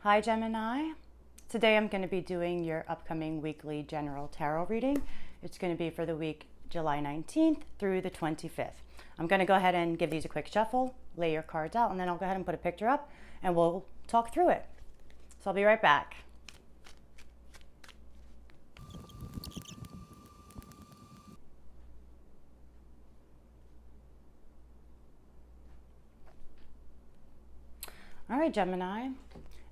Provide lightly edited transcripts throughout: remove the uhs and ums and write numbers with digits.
Hi Gemini. Today I'm going to be doing your upcoming weekly general tarot reading. It's going to be for the week July 19th through the 25th. I'm going to go ahead and give these a quick shuffle, lay your cards out, and then I'll go ahead and put a picture up and we'll talk through it. So I'll be right back. All right, Gemini.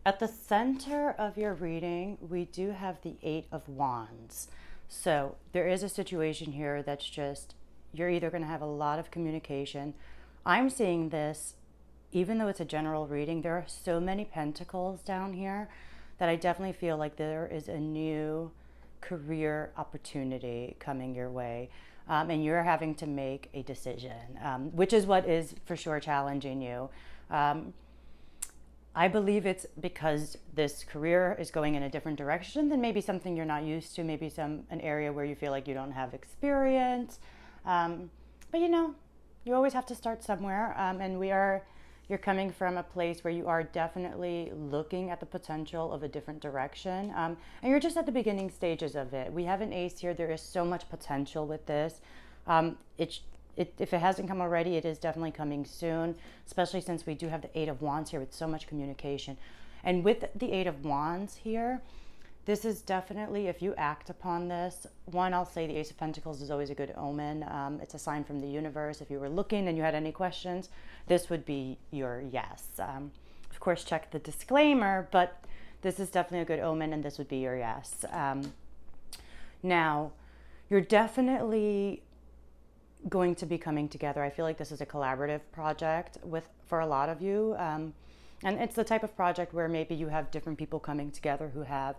At the center of your reading, we do have the Eight of Wands. So there is a situation here that's just, you're either going to have a lot of communication. I'm seeing this, even though it's a general reading, there are so many pentacles down here that I definitely feel like there is a new career opportunity coming your way. And you're having to make a decision, which is what is for sure challenging you. I believe it's because this career is going in a different direction than maybe something you're not used to, maybe an area where you feel like you don't have experience. But you always have to start somewhere. And you're coming from a place where you are definitely looking at the potential of a different direction. And you're just at the beginning stages of it. We have an ace here. There is so much potential with this. If it hasn't come already, it is definitely coming soon, especially since we do have the Eight of Wands here with so much communication. And with the Eight of Wands here, this is definitely, if you act upon this, one, I'll say the Ace of Pentacles is always a good omen. It's a sign from the universe. If you were looking and you had any questions, this would be your yes. Of course, check the disclaimer, but this is definitely a good omen and this would be your yes. Now, you're definitely going to be coming together. I feel like this is a collaborative project for a lot of you. And it's the type of project where maybe you have different people coming together who have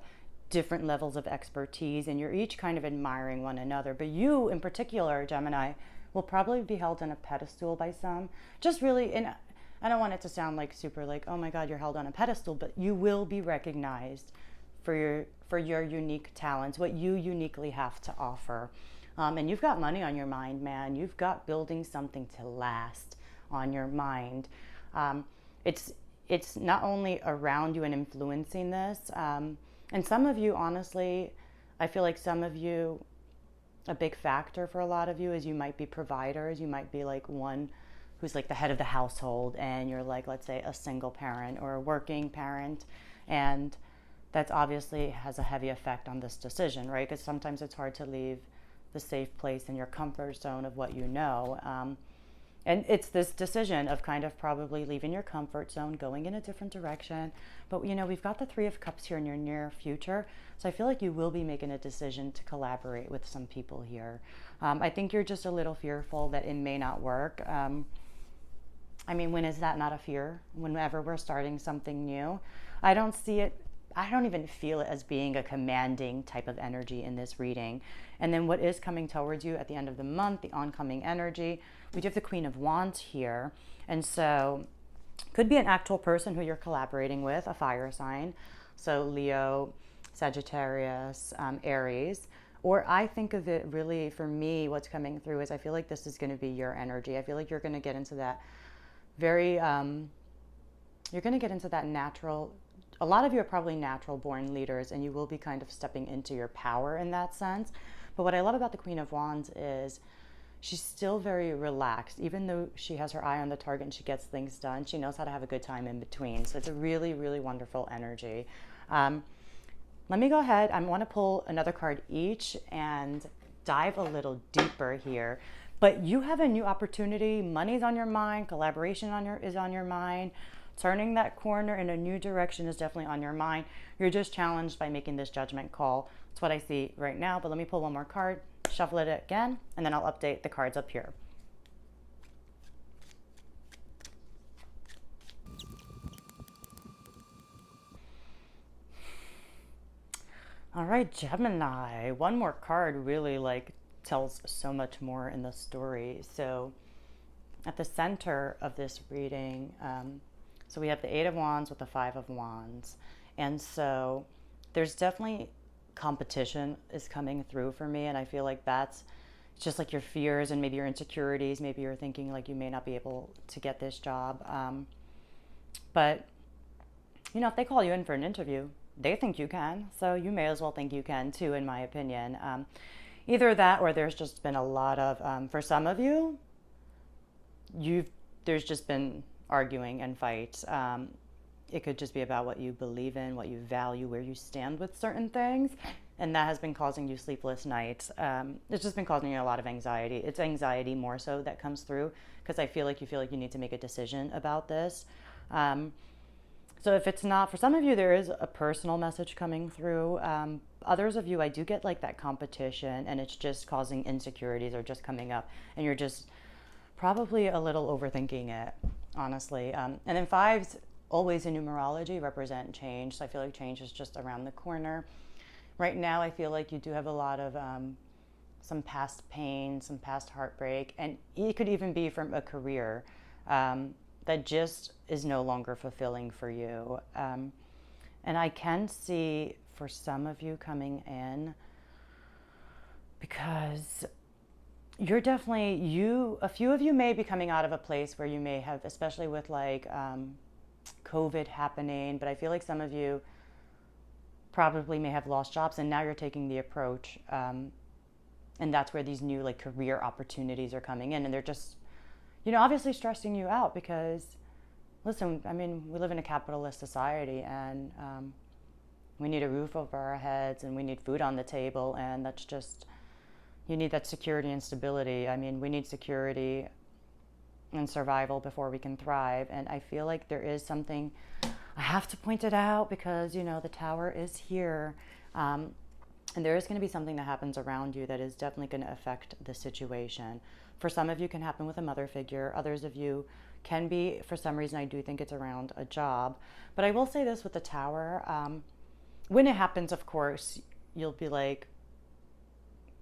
different levels of expertise and you're each kind of admiring one another. But you in particular, Gemini, will probably be held on a pedestal by some. Just really, and I don't want it to sound like super like, oh my God, you're held on a pedestal, but you will be recognized for your unique talents, what you uniquely have to offer. And you've got money on your mind, man. You've got building something to last on your mind. It's not only around you and influencing this. And some of you, honestly, I feel like some of you, a big factor for a lot of you is you might be providers. You might be like one who's like the head of the household and you're like, let's say, a single parent or a working parent. And that's obviously has a heavy effect on this decision, right? Because sometimes it's hard to leave the safe place in your comfort zone of what you know. And it's this decision of kind of probably leaving your comfort zone, going in a different direction. But we've got the Three of Cups here in your near future. So I feel like you will be making a decision to collaborate with some people here. I think you're just a little fearful that it may not work. When is that not a fear? Whenever we're starting something new, I don't even feel it as being a commanding type of energy in this reading. And then what is coming towards you at the end of the month, the oncoming energy, we do have the Queen of Wands here. And so could be an actual person who you're collaborating with, a fire sign. So Leo, Sagittarius, Aries. Or I think of it really, for me, what's coming through is I feel like this is going to be your energy. I feel like you're going to get into that natural. A lot of you are probably natural born leaders and you will be kind of stepping into your power in that sense. But what I love about the Queen of Wands is she's still very relaxed. Even though she has her eye on the target and she gets things done, she knows how to have a good time in between. So it's a really, really wonderful energy. Let me go ahead. I want to pull another card each and dive a little deeper here. But you have a new opportunity. Money's on your mind. Collaboration is on your mind. Turning that corner in a new direction is definitely on your mind. You're just challenged by making this judgment call. That's what I see right now. But let me pull one more card, shuffle it again, and then I'll update the cards up here. All right, Gemini. One more card really tells so much more in the story. So at the center of this reading, so we have the Eight of Wands with the Five of Wands. And so there's definitely competition is coming through for me. And I feel like that's just like your fears and maybe your insecurities. Maybe you're thinking like you may not be able to get this job. But if they call you in for an interview, they think you can. So you may as well think you can too, in my opinion. Either that, or there's just been a lot of, for some of you, there's just been arguing and fights. It could just be about what you believe in, what you value, where you stand with certain things. And that has been causing you sleepless nights. It's just been causing you a lot of anxiety. It's anxiety more so that comes through, because I feel like you need to make a decision about this. So if it's not, for some of you, there is a personal message coming through. Others of you, I do get like that competition, and it's just causing insecurities or just coming up, and you're just probably a little overthinking it, honestly. And then fives, always in numerology, represent change. So I feel like change is just around the corner. Right now, I feel like you do have a lot of some past pain, some past heartbreak, and it could even be from a career that just is no longer fulfilling for you. And I can see for some of you coming in, because you're definitely, a few of you may be coming out of a place where you may have, especially with like COVID happening, but I feel like some of you probably may have lost jobs, and now you're taking the approach, and that's where these new like career opportunities are coming in, and they're just, obviously stressing you out, because listen, I mean, we live in a capitalist society, and we need a roof over our heads, and we need food on the table, and that's just, you need that security and stability. I mean, we need security and survival before we can thrive. And I feel like there is something, I have to point it out, because the tower is here, and there is going to be something that happens around you that is definitely going to affect the situation. For some of you, can happen with a mother figure. Others of you can be, for some reason, I do think it's around a job. But I will say this with the tower, when it happens, of course, you'll be like,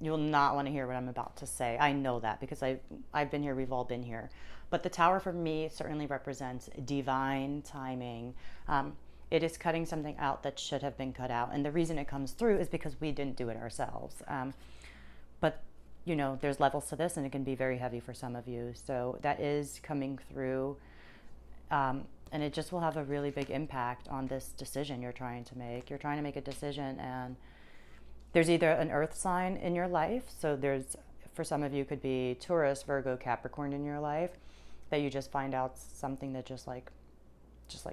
you'll not want to hear what I'm about to say. I know that, because I've been here, we've all been here. But the tower for me certainly represents divine timing. It is cutting something out that should have been cut out. And the reason it comes through is because we didn't do it ourselves. But there's levels to this, and it can be very heavy for some of you. So that is coming through. And it just will have a really big impact on this decision you're trying to make. You're trying to make a decision, and there's either an earth sign in your life. So for some of you, could be Taurus, Virgo, Capricorn in your life, that you just find out something that just like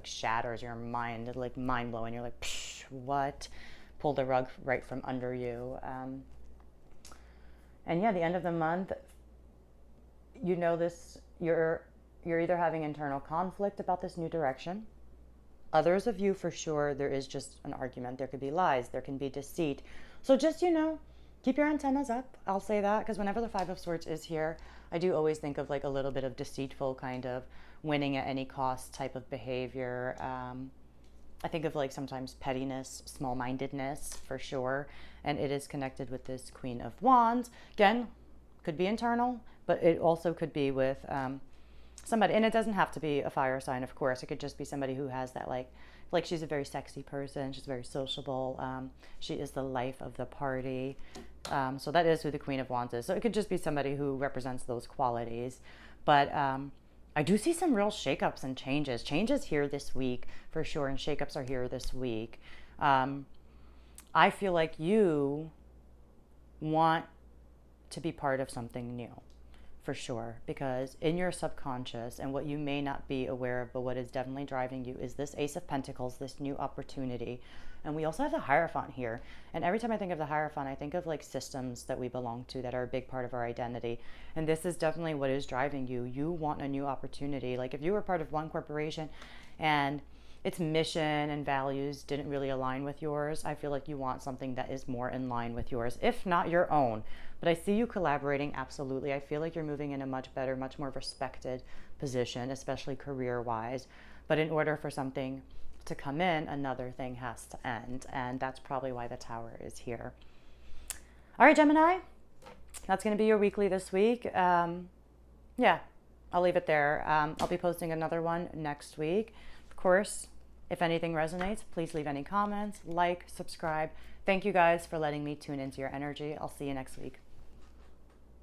shatters your mind, like mind blowing. You're like, psh, what? Pull the rug right from under you. And yeah, the end of the month, this, you're either having internal conflict about this new direction. Others of you, for sure, there is just an argument. There could be lies, there can be deceit. So just, keep your antennas up. I'll say that, because whenever the Five of Swords is here, I do always think of like a little bit of deceitful kind of winning at any cost type of behavior. I think of like sometimes pettiness, small-mindedness, for sure. And it is connected with this Queen of Wands. Again, could be internal, but it also could be with somebody, and it doesn't have to be a fire sign, of course. It could just be somebody who has that like she's a very sexy person. She's very sociable. She is the life of the party. So that is who the Queen of Wands is. So it could just be somebody who represents those qualities. But I do see some real shakeups and changes. Changes here this week, for sure, and shakeups are here this week. I feel like you want to be part of something new, for sure, because in your subconscious, and what you may not be aware of, but what is definitely driving you, is this Ace of Pentacles, this new opportunity. And we also have the Hierophant here. And every time I think of the Hierophant, I think of like systems that we belong to that are a big part of our identity. And this is definitely what is driving you. You want a new opportunity. Like if you were part of one corporation and its mission and values didn't really align with yours, I feel like you want something that is more in line with yours, if not your own. But I see you collaborating, absolutely. I feel like you're moving in a much better, much more respected position, especially career-wise. But in order for something to come in, another thing has to end. And that's probably why the Tower is here. All right, Gemini, that's going to be your weekly this week. Yeah, I'll leave it there. I'll be posting another one next week. Of course, if anything resonates, please leave any comments, like, subscribe. Thank you guys for letting me tune into your energy. I'll see you next week.